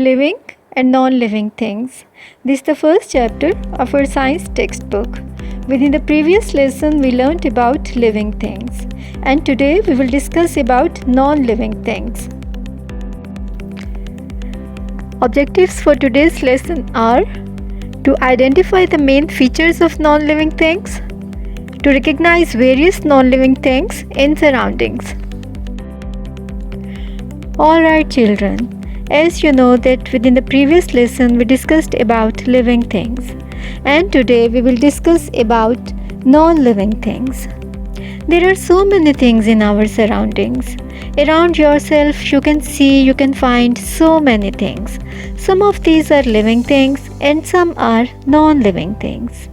living and non-living things. This is the first chapter of our science textbook. Within the previous lesson, we learned about living things, and today we will discuss about non-living things. Objectives for today's lesson are to identify the main features of non-living things, to recognize various non-living things in surroundings. Alright children, as you know that within the previous lesson we discussed about living things, and today we will discuss about non-living things. There are so many things in our surroundings. Around yourself you can find so many things. Some of these are living things and some are non-living things.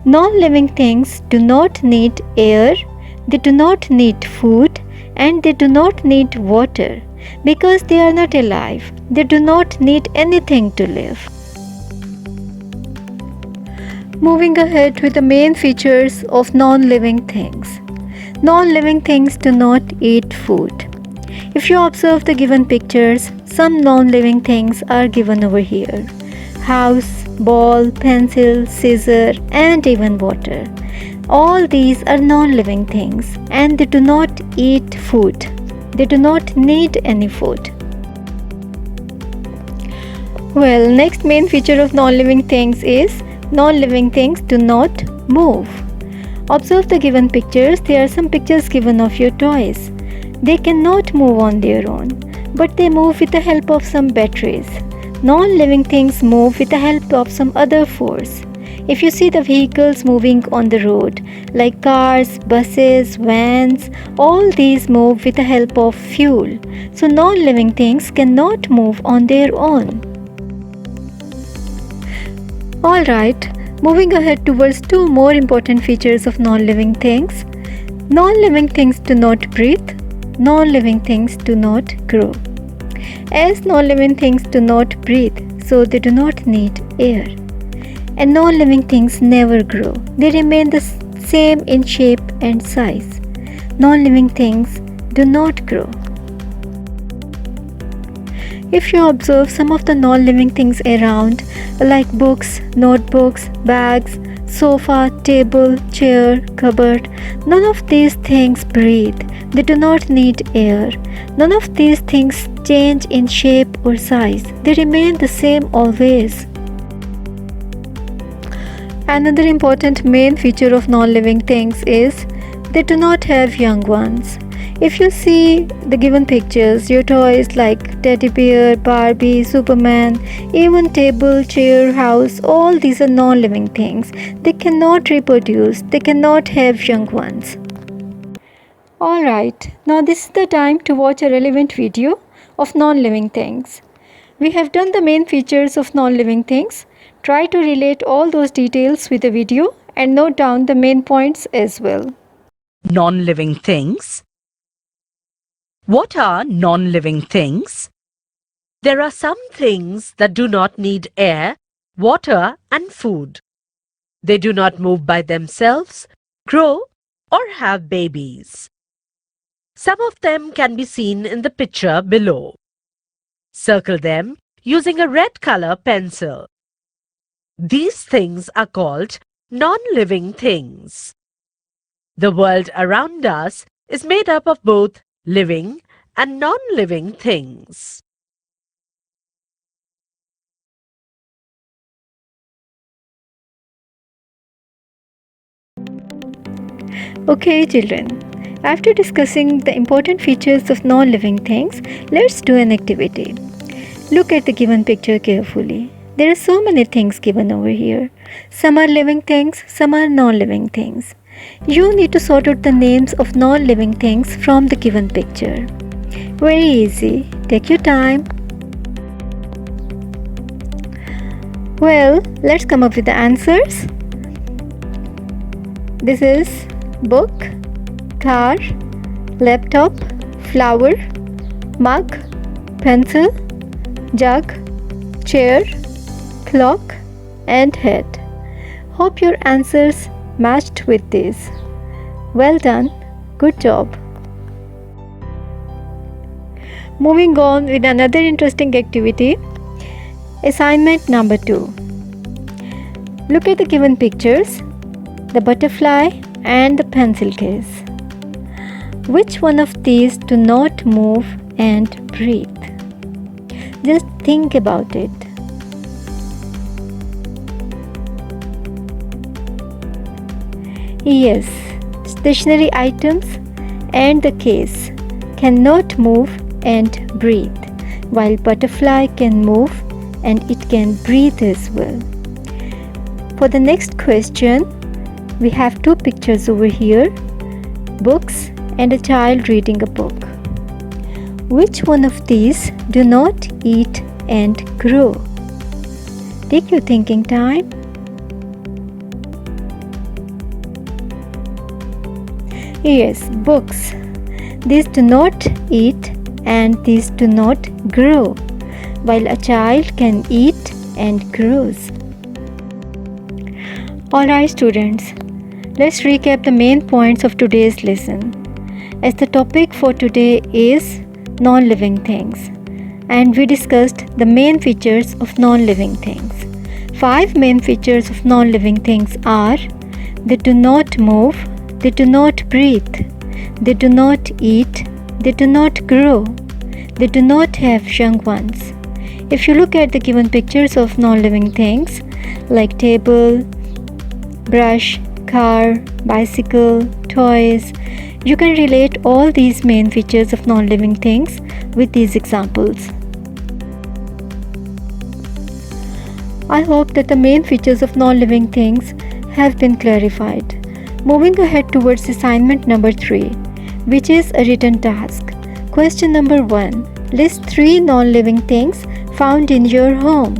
Non-living things do not need air, they do not need food, and they do not need water because they are not alive. They do not need anything to live. Moving ahead with the main features of non-living things. Non-living things do not eat food. If you observe the given pictures, some non-living things are given over here. House, ball, pencil, scissor, and even water. All these are non-living things and they do not eat food. They do not need any food. Well, next main feature of non-living things is non-living things do not move. Observe the given pictures. There are some pictures given of your toys. They cannot move on their own, but they move with the help of some batteries. Non-living things move with the help of some other force. If you see the vehicles moving on the road, like cars, buses, vans, all these move with the help of fuel. So non-living things cannot move on their own. Alright, moving ahead towards two more important features of non-living things. Non-living things do not breathe. Non-living things do not grow. As non-living things do not breathe, so they do not need air. And non-living things never grow. They remain the same in shape and size. Non-living things do not grow. If you observe some of the non-living things around, like books, notebooks, bags, sofa, table, chair, cupboard, none of these things breathe. They do not need air. None of these things change in shape or size. They remain the same always. Another important main feature of non-living things is they do not have young ones. If you see the given pictures, your toys like teddy bear, Barbie, Superman, even table, chair, house, all these are non-living things. They cannot reproduce. They cannot have young ones. Alright, now this is the time to watch a relevant video of non-living things. We have done the main features of non-living things. Try to relate all those details with the video and note down the main points as well. Non-living things. What are non-living things? There are some things that do not need air, water, and food. They do not move by themselves, grow, or have babies. Some of them can be seen in the picture below. Circle them using a red color pencil. These things are called non-living things. The world around us is made up of both living and non-living things. Okay children, after discussing the important features of non-living things, let's do an activity. Look at the given picture carefully. There are so many things given over here. Some are living things, some are non-living things. You need to sort out the names of non-living things from the given picture. Very easy. Take your time. Well, let's come up with the answers. This is book, car, laptop, flower, mug, pencil, jug, chair, clock, and head. Hope your answers matched with this. Well done. Good job. Moving on with another interesting activity. Assignment number 2. Look at the given pictures, the butterfly and the pencil case. Which one of these do not move and breathe? Just think about it. Yes, stationary items and the case cannot move and breathe, while butterfly can move and it can breathe as well. For the next question, we have two pictures over here, books and a child reading a book. Which one of these do not eat and grow? Take your thinking time. Yes, books. These do not eat and these do not grow, while a child can eat and grows. Alright students, let's recap the main points of today's lesson. As the topic for today is non-living things, and we discussed the main features of non-living things. 5 main features of non-living things are: they do not move, they do not breathe, they do not eat, they do not grow, they do not have young ones. If you look at the given pictures of non-living things like table, brush, car, bicycle, toys, you can relate all these main features of non-living things with these examples. I hope that the main features of non-living things have been clarified. Moving ahead towards assignment number 3, which is a written task. Question number 1. List 3 non-living things found in your home.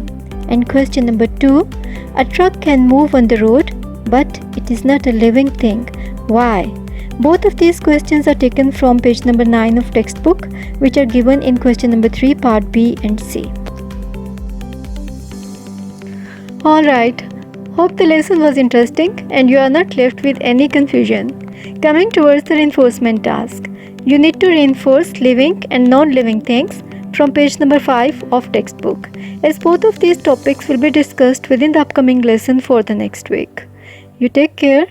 And question number 2. A truck can move on the road, but it is not a living thing. Why? Both of these questions are taken from page number 9 of textbook, which are given in question number 3 part B and C. Alright, hope the lesson was interesting and you are not left with any confusion. Coming towards the reinforcement task, you need to reinforce living and non-living things from page number 5 of textbook, as both of these topics will be discussed within the upcoming lesson for the next week. You take care.